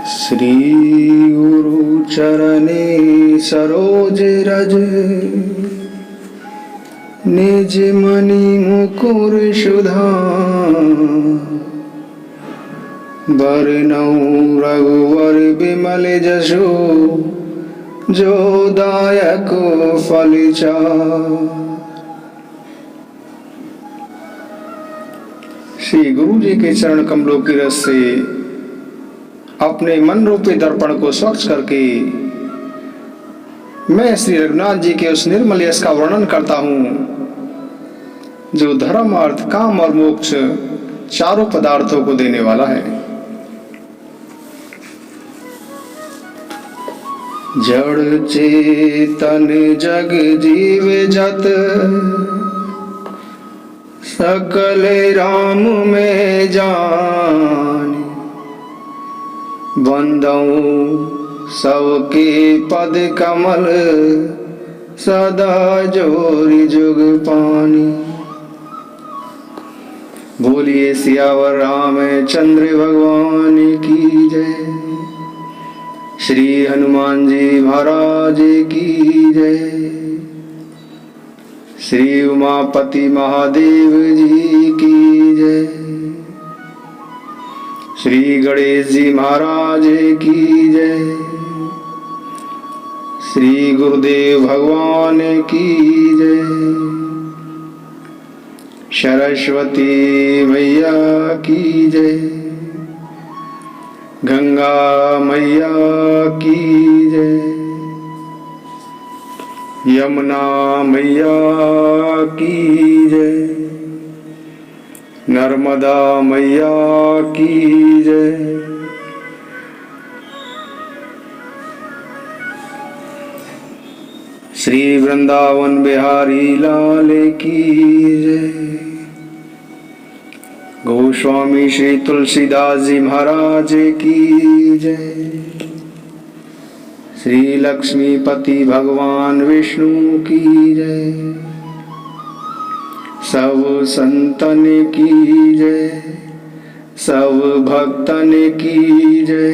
श्री गुरु चरणे सरोज रज निज मनि मुकुर सुधार बरनउँ रघुवर बिमल जसु जो दायक फल चार। श्री गुरु जी के चरण कमलों की रस से अपने मन रूपी दर्पण को स्वच्छ करके मैं श्री रघुनाथ जी के उस निर्मल यश का वर्णन करता हूं जो धर्म अर्थ काम और मोक्ष चारों पदार्थों को देने वाला है। जड़ चेतन जग जीव जत सकल राम में जान बंदऊं सबके पद कमल सदा जोरी जुग पानी। बोलिए सियावर रामचंद्र भगवान की जय। श्री हनुमान जी महाराज की जय। श्री उमापति महादेव जी की जय। श्री गणेश जी महाराज की जय। श्री गुरुदेव भगवान की जय। सरस्वती मैया की जय। गंगा मैया की जय। यमुना मैया की जय। नर्मदा मैया की जय। श्री वृंदावन बिहारी लाल की जय। गोस्वामी श्री तुलसीदास जी महाराज की जय। श्री लक्ष्मीपति भगवान विष्णु की जय। सब संतन की जय। सब भक्तन की जय।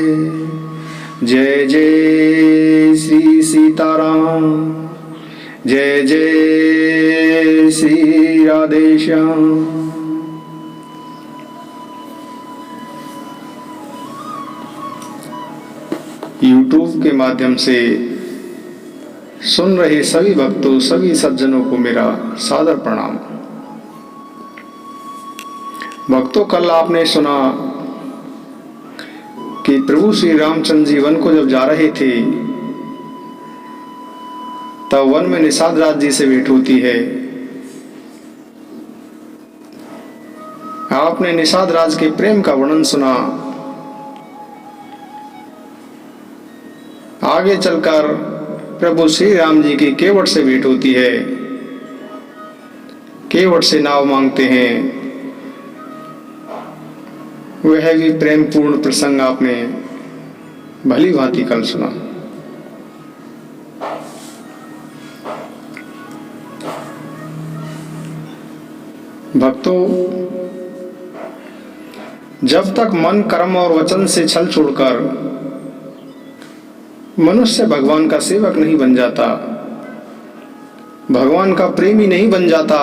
जय जय श्री सीताराम। जय जय श्री राधे श्याम। यूट्यूब के माध्यम से सुन रहे सभी भक्तों सभी सज्जनों को मेरा सादर प्रणाम। भक्तों, कल आपने सुना कि प्रभु श्री रामचंद्र जी वन को जब जा रहे थे तब वन में निषाद राज जी से भेंट होती है। आपने निषाद राज के प्रेम का वर्णन सुना। आगे चलकर प्रभु श्री राम जी की केवट से भेंट होती है। केवट से नाव मांगते हैं। वह भी प्रेम पूर्ण प्रसंग आपने भली भांति कल सुना। भक्तों, जब तक मन कर्म और वचन से छल छोड़कर मनुष्य भगवान का सेवक नहीं बन जाता, भगवान का प्रेमी नहीं बन जाता,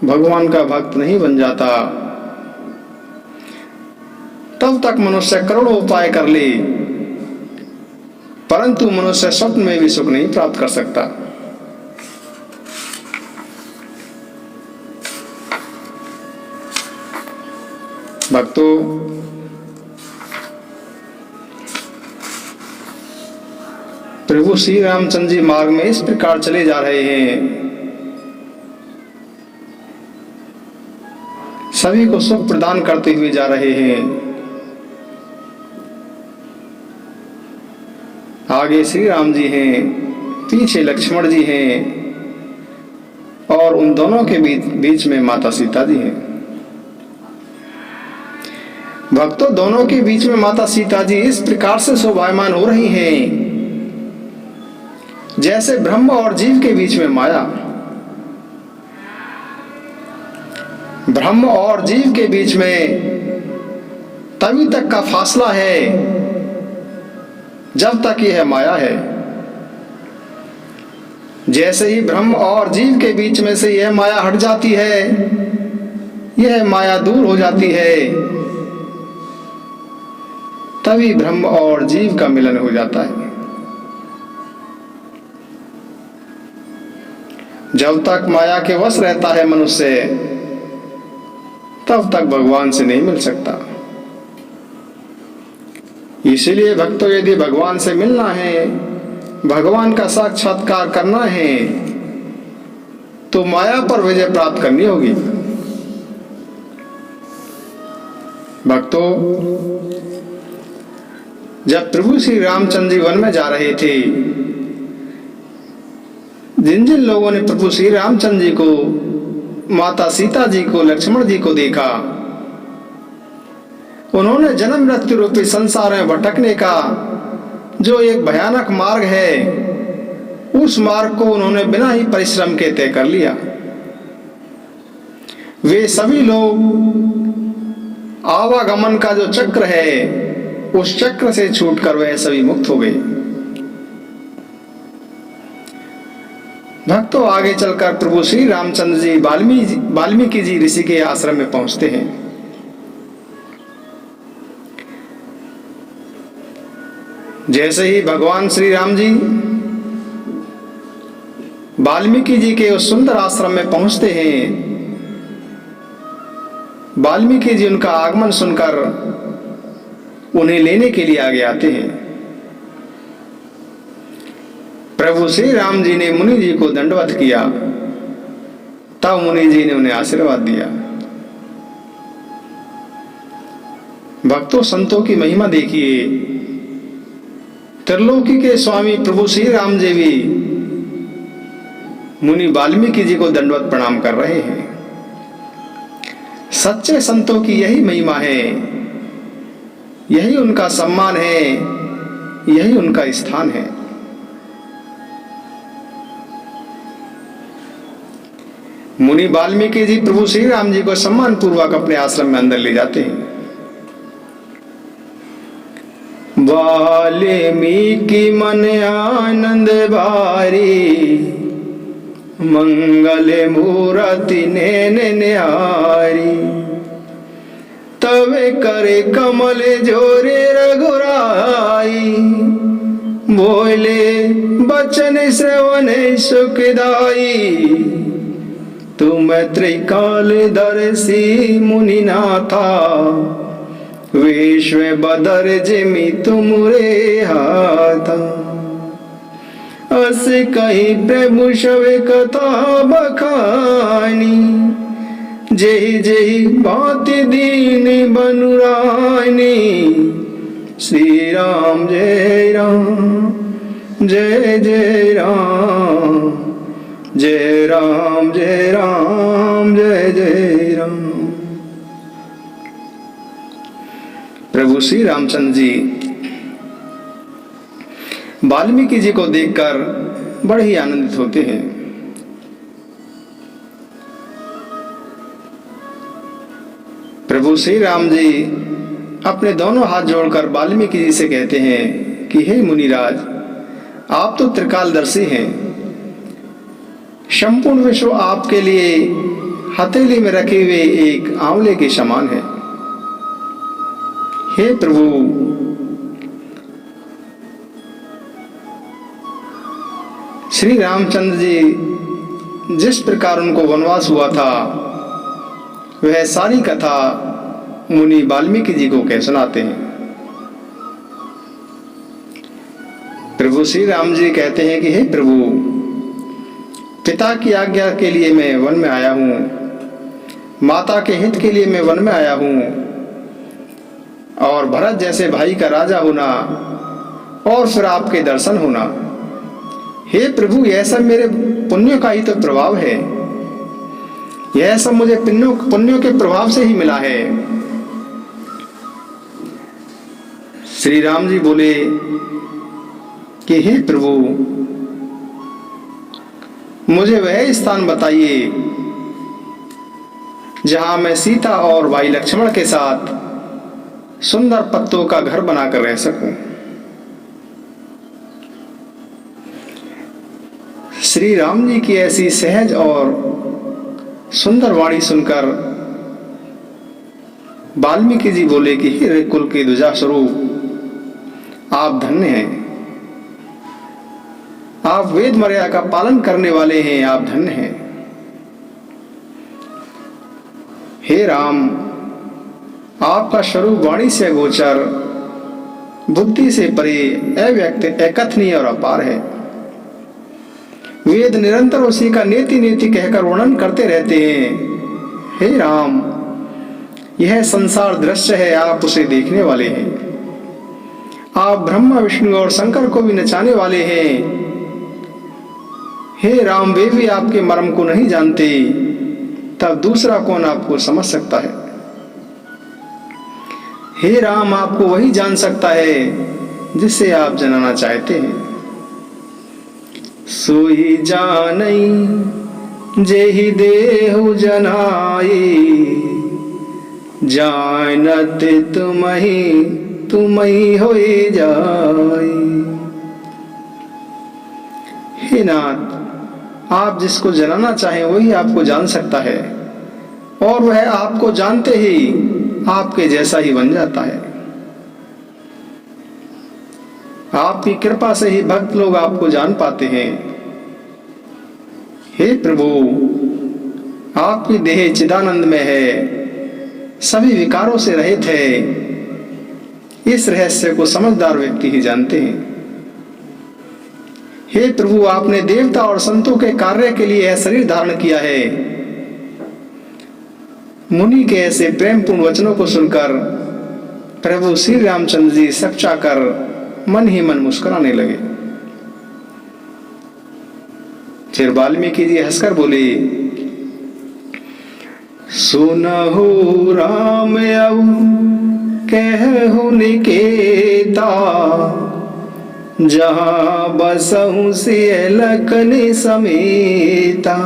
भगवान का भक्त नहीं बन जाता, तब तक मनुष्य करोड़ों उपाय कर ले परंतु मनुष्य स्वप्न में भी सुख नहीं प्राप्त कर सकता। भक्तों, प्रभु श्री रामचंद्र जी मार्ग में इस प्रकार चले जा रहे हैं, सभी को सुख प्रदान करते हुए जा रहे हैं। आगे श्री राम जी हैं, पीछे लक्ष्मण जी हैं और उन दोनों के बीच में माता सीता जी हैं। भक्तों, दोनों के बीच में माता सीता जी इस प्रकार से शोभायमान हो रही हैं जैसे ब्रह्म और जीव के बीच में माया। ब्रह्म और जीव के बीच में तभी तक का फासला है जब तक यह माया है। जैसे ही ब्रह्म और जीव के बीच में से यह माया हट जाती है, यह माया दूर हो जाती है, तभी ब्रह्म और जीव का मिलन हो जाता है। जब तक माया के वश रहता है मनुष्य, तब तक भगवान से नहीं मिल सकता। इसीलिए भक्तों, यदि भगवान से मिलना है, भगवान का साक्षात्कार करना है, तो माया पर विजय प्राप्त करनी होगी। भक्तों, जब प्रभु श्री रामचंद्र जी वन में जा रहे थे, जिन जिन लोगों ने प्रभु श्री रामचंद्र जी को, माता सीता जी को, लक्ष्मण जी को देखा, उन्होंने जन्म मृत्यु रूपी संसार में भटकने का जो एक भयानक मार्ग है, उस मार्ग को उन्होंने बिना ही परिश्रम के तय कर लिया। वे सभी लोग आवागमन का जो चक्र है, उस चक्र से छूटकर वह सभी मुक्त हो गए। भक्तों, आगे चलकर प्रभु श्री रामचंद्र जी वाल्मीकि जी ऋषि के आश्रम में पहुंचते हैं। जैसे ही भगवान श्री राम जी वाल्मीकि जी के उस सुंदर आश्रम में पहुंचते हैं, वाल्मीकि जी उनका आगमन सुनकर उन्हें लेने के लिए आगे आते हैं। प्रभु श्री राम जी ने मुनि जी को दंडवत किया, तब मुनि जी ने उन्हें आशीर्वाद दिया। भक्तों, संतों की महिमा देखिए। त्रिलोकी के स्वामी प्रभु श्री राम जी भी मुनि वाल्मीकि जी को दंडवत प्रणाम कर रहे हैं। सच्चे संतों की यही महिमा है, यही उनका सम्मान है, यही उनका स्थान है। मुनि वाल्मीकि जी प्रभु श्री राम जी को सम्मान पूर्वक अपने आश्रम में अंदर ले जाते हैं। वाल्मीकि मन आनंद भारी, मंगल मूरति नैन न्यारी। तवे करे कमल जोरे रघुराई, बोले बचन श्रवण सुखदाई। तुम त्रिकाल दर्शी मुनिनाथा, विश्व बदर जिमि तुमरे हाथा। अस कही प्रभु शव कथा बखानी, जय जय भांति दीन बनुरानी। श्री राम जय राम, जय जय राम, जय राम जय राम, जय जय राम। प्रभु श्री रामचंद्र जी वाल्मीकि जी को देखकर बड़े ही आनंदित होते हैं। प्रभु श्री राम जी अपने दोनों हाथ जोड़कर वाल्मीकि जी से कहते हैं कि हे मुनिराज, आप तो त्रिकालदर्शी हैं। संपूर्ण विश्व आपके लिए हथेली में रखे हुए एक आंवले के समान है। हे प्रभु, श्री रामचंद्र जी जिस प्रकार उनको वनवास हुआ था, वह सारी कथा मुनि वाल्मीकि जी को कह सुनाते हैं। प्रभु श्री राम जी कहते हैं कि हे प्रभु, पिता की आज्ञा के लिए मैं वन में आया हूँ, माता के हित के लिए मैं वन में आया हूँ, और भरत जैसे भाई का राजा होना और फिर आपके दर्शन होना। हे प्रभु, यह सब मेरे पुण्यों का ही तो प्रभाव है। यह सब मुझे पुण्यों के प्रभाव से ही मिला है। श्री राम जी बोले कि हे प्रभु, मुझे वह स्थान बताइए जहां मैं सीता और भाई लक्ष्मण के साथ सुंदर पत्तों का घर बनाकर रह सकूं। श्री राम जी की ऐसी सहज और सुंदर वाणी सुनकर वाल्मीकि जी बोले कि हे कुल के द्विजा स्वरूप, आप धन्य हैं, आप वेद मर्यादा का पालन करने वाले हैं, आप धन्य हैं। हे राम, आपका स्वरूप वाणी से गोचर, बुद्धि से परे, अव्यक्त, अकथनीय और अपार है। वेद निरंतर उसी का नेति नेति कहकर वर्णन करते रहते हैं। हे राम, यह संसार दृश्य है, आप उसे देखने वाले हैं। आप ब्रह्मा विष्णु और शंकर को भी नचाने वाले हैं। हे राम, वे भी आपके मर्म को नहीं जानते, तब दूसरा कौन आपको समझ सकता है। हे राम, आपको वही जान सकता है जिसे आप जानना चाहते हैं। सोई जानई जेहि देहु जनाई, जानत तुम्हि होई जाई। हे नाथ, आप जिसको जानना चाहें वही आपको जान सकता है, और वह आपको जानते ही आपके जैसा ही बन जाता है। आपकी कृपा से ही भक्त लोग आपको जान पाते हैं। हे प्रभु, आपकी देह चिदानंद में है, सभी विकारों से रहित है। इस रहस्य को समझदार व्यक्ति ही जानते हैं। हे प्रभु, आपने देवता और संतों के कार्य के लिए यह शरीर धारण किया है। मुनि के ऐसे प्रेमपूर्ण वचनों को सुनकर प्रभु श्री रामचंद्र जी सकचाकर मन ही मन मुस्कुराने लगे। फिर वाल्मीकि जी हंसकर बोले, सुनहु राम अब कहु निकेता, जहाँ बसहु सिय लखन समेता।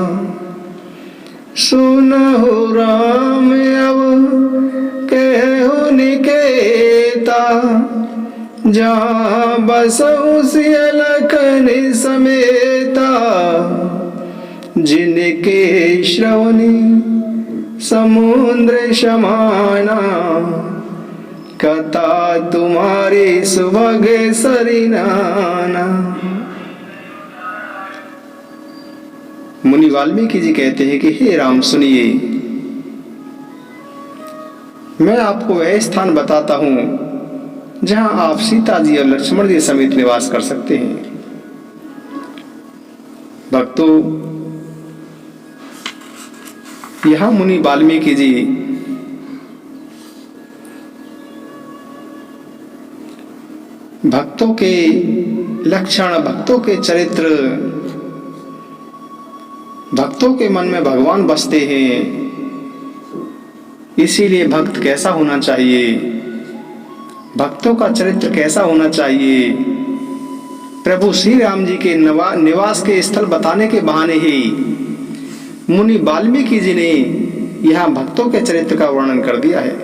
सुनहु राम अब कहु निकेता, जहाँ बसहु सिय लखन समेता। जिनके श्रवणी समुद्र समाना, कथा तुम्हारी सुभग सरिनाना। मुनि वाल्मीकि जी कहते हैं कि हे राम, सुनिए, मैं आपको वह स्थान बताता हूं जहां आप सीता जी और लक्ष्मण जी समेत निवास कर सकते हैं। भक्तों, यहां मुनि वाल्मीकि जी भक्तों के लक्षण, भक्तों के चरित्र, भक्तों के मन में भगवान बसते हैं। इसीलिए भक्त कैसा होना चाहिए, भक्तों का चरित्र कैसा होना चाहिए, प्रभु श्री राम जी के निवास के स्थल बताने के बहाने ही मुनि वाल्मीकि जी ने यहाँ भक्तों के चरित्र का वर्णन कर दिया है।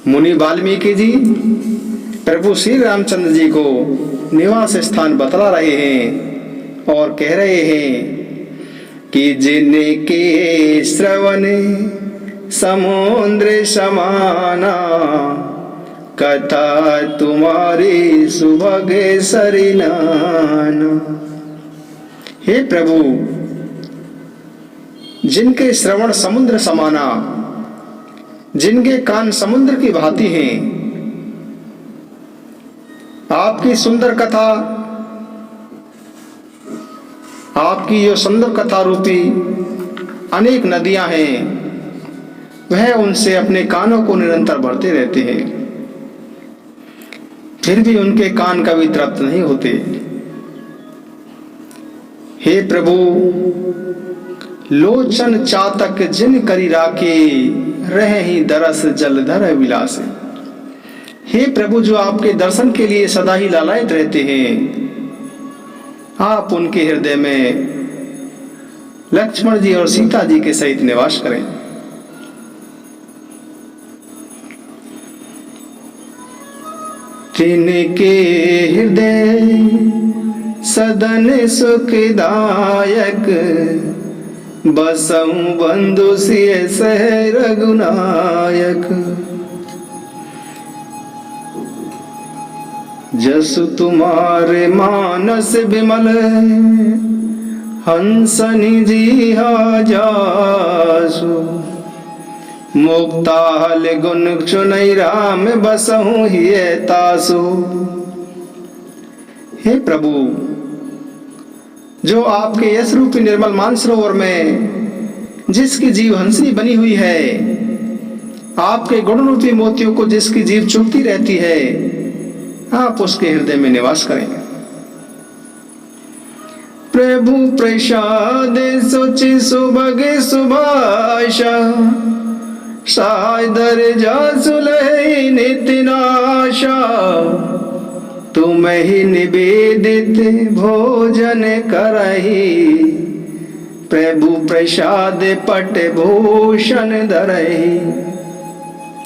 मुनि वाल्मीकि जी प्रभु श्री रामचंद्र जी को निवास स्थान बतला रहे हैं और कह रहे हैं कि जिनके श्रवण समुद्र समाना, कथा तुम्हारी सुभग सरिनाना। हे प्रभु, जिनके श्रवण समुद्र समाना, जिनके कान समुद्र की भांति हैं, आपकी सुंदर कथा, आपकी जो सुंदर कथा रूपी अनेक नदियां हैं, वह उनसे अपने कानों को निरंतर भरते रहते हैं, फिर भी उनके कान कभी तृप्त नहीं होते। हे प्रभु, लोचन चातक जिन करी राखे, रहे ही दरस जलधर विलास। हे प्रभु, जो आपके दर्शन के लिए सदा ही लालायित रहते हैं, आप उनके हृदय में लक्ष्मण जी और सीता जी के सहित निवास करें। तिनके हृदय सदन सुखदायक, बसऊं बंधु सिय सह रघुनायक। जसु तुम्हारे मानस विमल, हंस निजीहा जासु। मुक्ताल गुण चुनई राम, बसहु हिय तासु। हे प्रभु, जो आपके यश रूपी निर्मल मानसरोवर में जिसकी जीव हंसनी बनी हुई है, आपके गुण रूपी मोतियों को जिसकी जीव चुभती रहती है, आप उसके हृदय में निवास करें। प्रभु प्रसाद सोचि सुभग सुभाषा, सादर जासुलहि नित्य नाशा। तुम ही निवेदित भोजन करहि, प्रभु प्रसाद पट भूषण धरहि।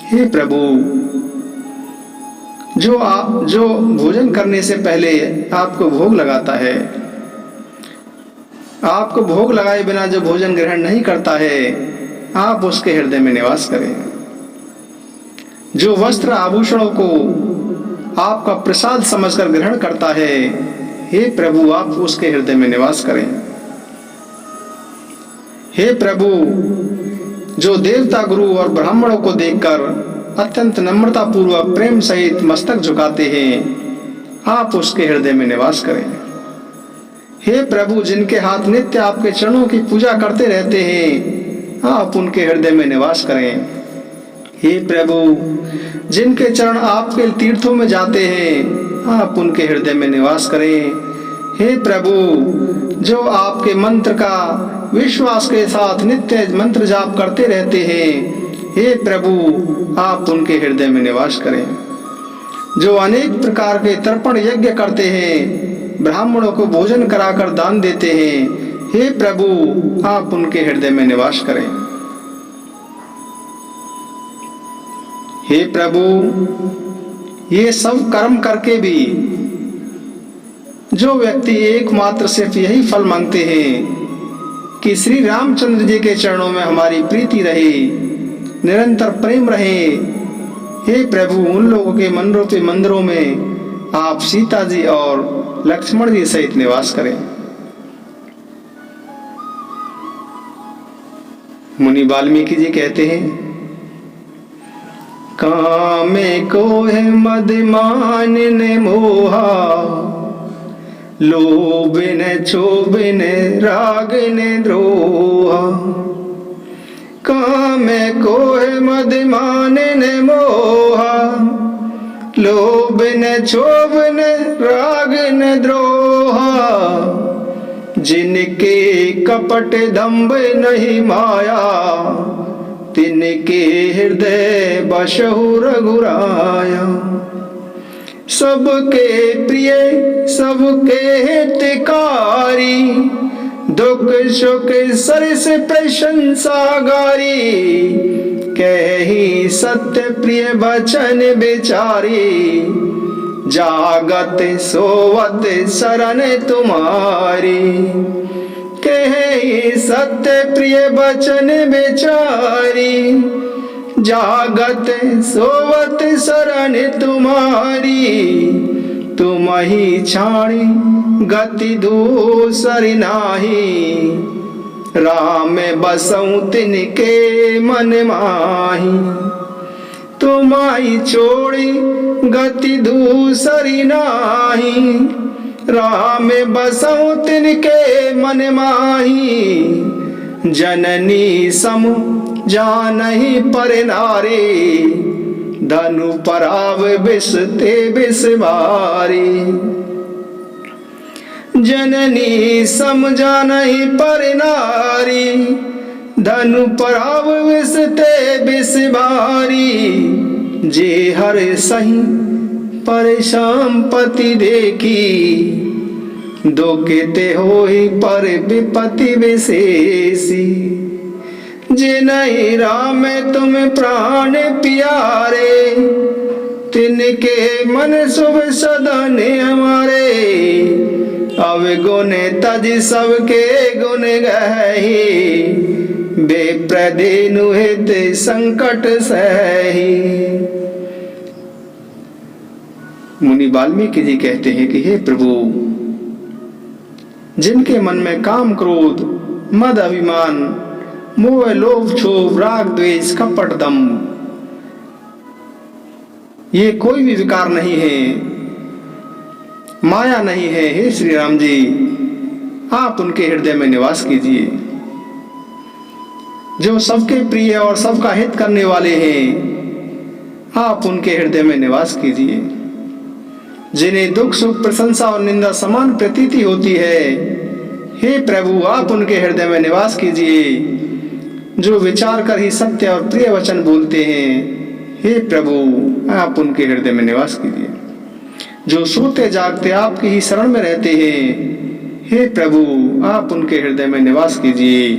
हे प्रभु, जो भोजन करने से पहले आपको भोग लगाता है, आपको भोग लगाए बिना जो भोजन ग्रहण नहीं करता है, आप उसके हृदय में निवास करें। जो वस्त्र आभूषणों को आपका प्रसाद समझकर ग्रहण करता है, हे प्रभु, आप उसके हृदय में निवास करें। हे प्रभु, जो देवता गुरु और ब्राह्मणों को देखकर अत्यंत नम्रता पूर्वक प्रेम सहित मस्तक झुकाते हैं, आप उसके हृदय में निवास करें। हे प्रभु, जिनके हाथ नित्य आपके चरणों की पूजा करते रहते हैं, आप उनके हृदय में निवास करें। हे प्रभु, जिनके चरण आपके तीर्थों में जाते हैं, आप उनके हृदय में निवास करें। हे प्रभु, जो आपके मंत्र का विश्वास के साथ नित्य मंत्र जाप करते रहते हैं, हे प्रभु, आप उनके हृदय में निवास करें। जो अनेक प्रकार के तर्पण यज्ञ करते हैं, ब्राह्मणों को भोजन कराकर दान देते हैं, हे प्रभु, आप उनके हृदय में निवास करें। हे प्रभु, ये सब कर्म करके भी जो व्यक्ति एकमात्र सिर्फ यही फल मांगते हैं कि श्री रामचंद्र जी के चरणों में हमारी प्रीति रहे, निरंतर प्रेम रहे, हे प्रभु, उन लोगों के मन रूपी मंदिरों में आप सीता जी और लक्ष्मण जी सहित निवास करें। मुनि वाल्मीकि जी कहते हैं, कामे को है मदमान ने मोहा, लोभ ने क्षोभ ने राग ने द्रोहा। कामे को है मदमान ने मोहा, लोभ ने क्षोभ ने राग ने द्रोहा। जिनके कपट दंभ नहीं माया, तिनके हृदय बसहु रघुराया। सबके प्रिय सबके हितकारी, दुख सुख सरस प्रशंसा गारी। कही सत्य प्रिय वचन बेचारी, जागत सोवत शरण तुम्हारी। कहे सत्य प्रिय वचन बेचारी, जागत सोवत शरण तुम्हारी। तुम ही छाणी गति दूसरी नाही, राम बसऊं तिनके मन माही। तुम ही छोड़ी गति दूसरी नाही, राम बसऊं तिनके मन माही। जननी समु जानहि पर नारी, धनु पराव बिसते बिसवारी। जननी सम जानहि पर नारी, धनु पराव बिसते बिसवारी। जे हर सही पर संपत्ति देखी, दुखित होई पर विपत्ति विशेषी। जे नहीं राम तुम प्राण प्यारे, तिनके मन शुभ सदन हमारे, अब गुण तज सबके गुण गही, बेप्रदेनु हित संकट सही। मुनि वाल्मीकि जी कहते हैं कि हे प्रभु, जिनके मन में काम क्रोध मद अभिमान मोह लोभ क्षोभ राग द्वेष कपट दम ये कोई भी विकार नहीं है, माया नहीं है, हे श्री राम जी आप उनके हृदय में निवास कीजिए। जो सबके प्रिय और सबका हित करने वाले हैं, आप उनके हृदय में निवास कीजिए। जिन्हें दुख सुख प्रशंसा और निंदा समान प्रतीति होती है, हे प्रभु आप उनके हृदय में निवास कीजिए। जो विचार कर ही सत्य और प्रिय वचन बोलते हैं, हे प्रभु आप उनके हृदय में निवास कीजिए। जो सोते जागते आपकी ही शरण में रहते हैं, हे प्रभु आप उनके हृदय में निवास कीजिए।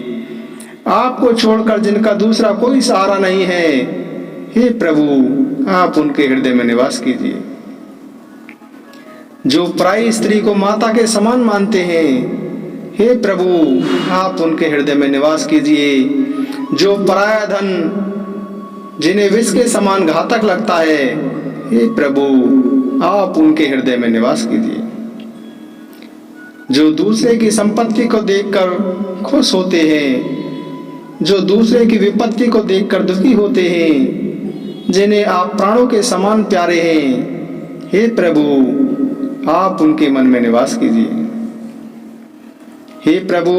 आपको छोड़कर जिनका दूसरा कोई सहारा नहीं है, हे प्रभु आप उनके हृदय में निवास कीजिए। जो पराई स्त्री को माता के समान मानते हैं, हे प्रभु आप उनके हृदय में निवास कीजिए। जो पराया धन जिन्हें विष के समान घातक लगता है, हे प्रभु आप उनके हृदय में निवास कीजिए। जो दूसरे की संपत्ति को देखकर खुश होते हैं, जो दूसरे की विपत्ति को देखकर दुखी होते हैं, जिन्हें आप प्राणों के समान प्यारे हैं, हे प्रभु आप उनके मन में निवास कीजिए। हे प्रभु,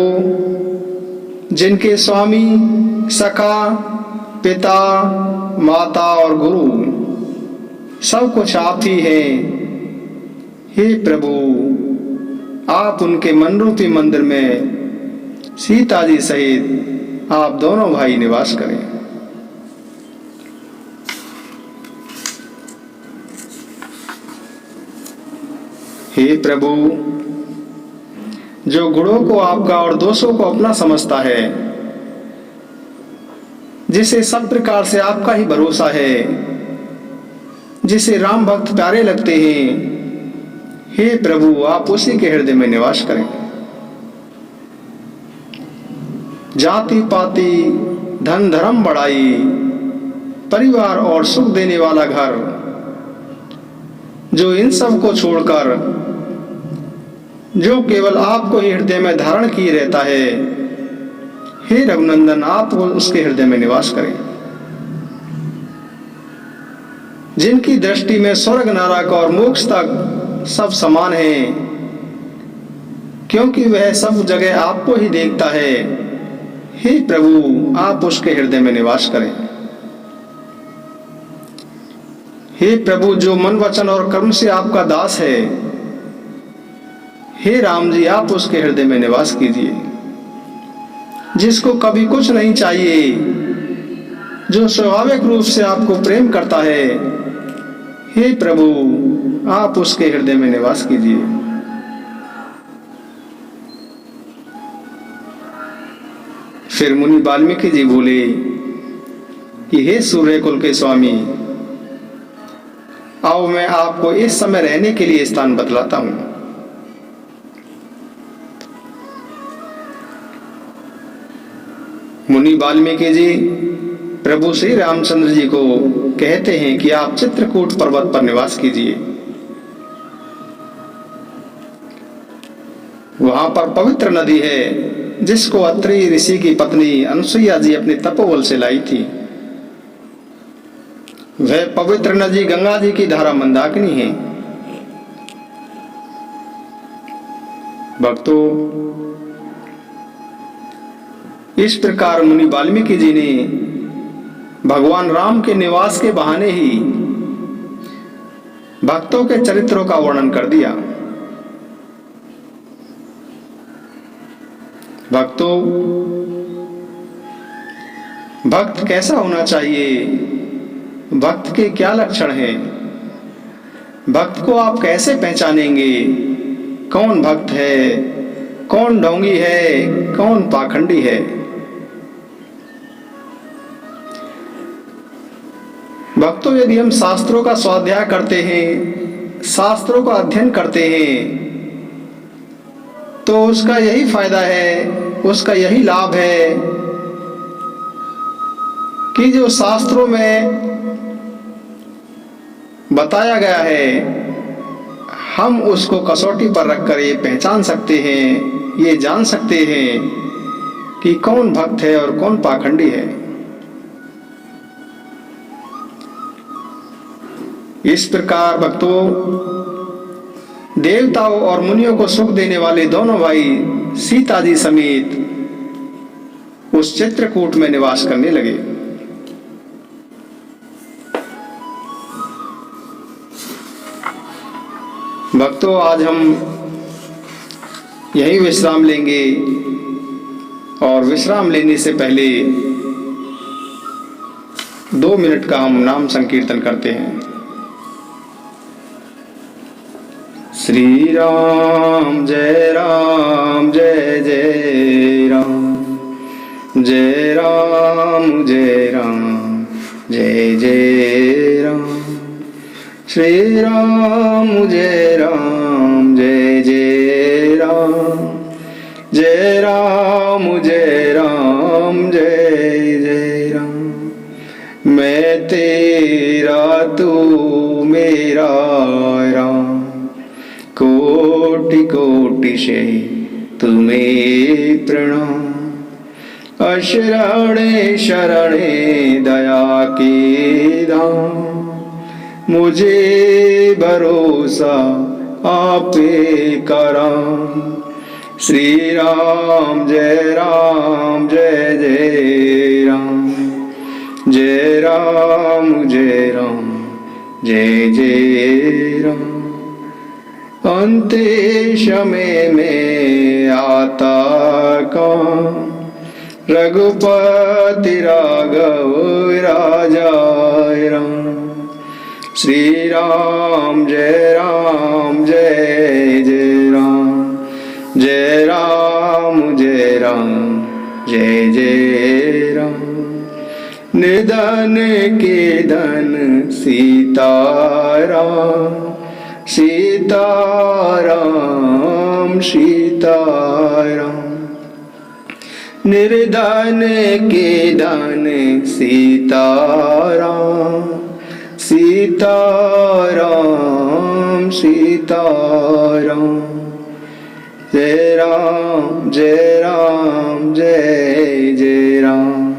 जिनके स्वामी सखा पिता माता और गुरु सब कुछ आप ही हैं, हे प्रभु आप उनके मन रूपी मंदिर में सीता जी सहित आप दोनों भाई निवास करें। हे प्रभु, जो गुणों को आपका और दोषों को अपना समझता है, जिसे सब प्रकार से आपका ही भरोसा है, जिसे राम भक्त प्यारे लगते हैं, हे प्रभु आप उसी के हृदय में निवास करें। जाति पाति धन धर्म बढ़ाई, परिवार और सुख देने वाला घर, जो इन सब को छोड़कर जो केवल आपको ही हृदय में धारण किए रहता है, हे रघुनंदन आप उसके हृदय में निवास करें। जिनकी दृष्टि में स्वर्ग नरक और मोक्ष तक सब समान है, क्योंकि वह सब जगह आपको ही देखता है, हे प्रभु आप उसके हृदय में निवास करें। हे प्रभु, जो मन वचन और कर्म से आपका दास है, हे राम जी आप उसके हृदय में निवास कीजिए। जिसको कभी कुछ नहीं चाहिए, जो स्वाभाविक रूप से आपको प्रेम करता है, हे प्रभु आप उसके हृदय में निवास कीजिए। फिर मुनि वाल्मीकि जी बोले कि हे सूर्य कुल के स्वामी, आओ मैं आपको इस समय रहने के लिए स्थान बतलाता हूं। मुनि वाल्मीकि जी प्रभु श्री रामचंद्र जी को कहते हैं कि आप चित्रकूट पर्वत पर निवास कीजिए। वहां पर पवित्र नदी है, जिसको अत्रि ऋषि की पत्नी अनुसुईया जी अपने तपोबल से लाई थी। वह पवित्र नदी गंगा जी की धारा मंदाकिनी है। भक्तों, इस प्रकार मुनि वाल्मीकि जी ने भगवान राम के निवास के बहाने ही भक्तों के चरित्रों का वर्णन कर दिया। भक्तों, भक्त कैसा होना चाहिए, भक्त के क्या लक्षण हैं, भक्त को आप कैसे पहचानेंगे, कौन भक्त है, कौन ढोंगी है, कौन पाखंडी है। भक्तों, यदि हम शास्त्रों का स्वाध्याय करते हैं, शास्त्रों का अध्ययन करते हैं, तो उसका यही फायदा है, उसका यही लाभ है कि जो शास्त्रों में बताया गया है, हम उसको कसौटी पर रखकर ये पहचान सकते हैं, ये जान सकते हैं कि कौन भक्त है और कौन पाखंडी है। इस प्रकार भक्तों, देवताओं और मुनियों को सुख देने वाले दोनों भाई सीता जी समेत उस चित्रकूट में निवास करने लगे। भक्तों, आज हम यही विश्राम लेंगे और विश्राम लेने से पहले 2 मिनट का हम नाम संकीर्तन करते हैं। श्री राम जय राम जय जय राम, जय राम जय राम जय जय राम, श्री राम जय राम जय जय राम, जय राम जय राम जय जय राम। मैं तेरा तू मेरा राम, कोटि कोटि से तुम्हें प्रणाम। अशरणे शरणे दया के धाम, मुझे भरोसा आपे कराम। श्री राम जय जय राम, जय राम जय जय राम। अंते समय में आता काम, रघुपति राघव राजा राम। श्री राम जय जय राम, जय राम जय जय राम। निधन के धन सीताराम, सीताराम सीताराम। निर्धन के धन सीताराम, सीताराम सीताराम। जय राम जय जय राम।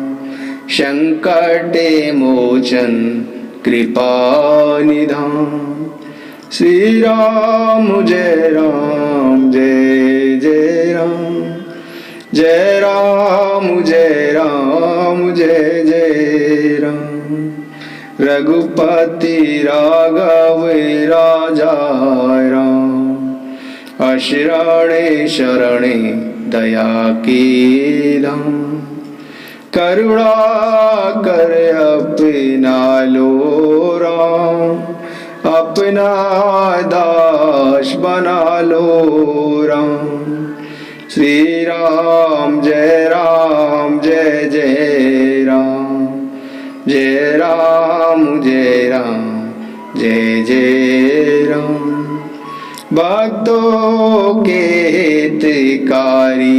संकटे मोचन कृपा निधान, श्री राम जय जय राम, जय राम जय जय राम। रघुपति राघव राजा राम, अशरणे शरणे दया के धाम। करुणा कर अपना लो राम, अपना दास बना लो राम। श्री राम जय जय राम, जय राम जय जय राम। भक्तों के हितकारी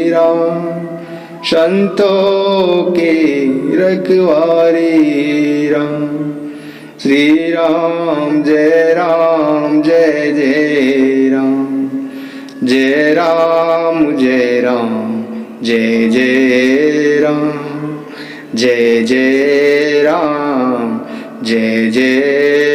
राम, संतों के रखवारी राम। श्री राम जय जय राम, जय राम जय जय राम, जय जय राम जय जय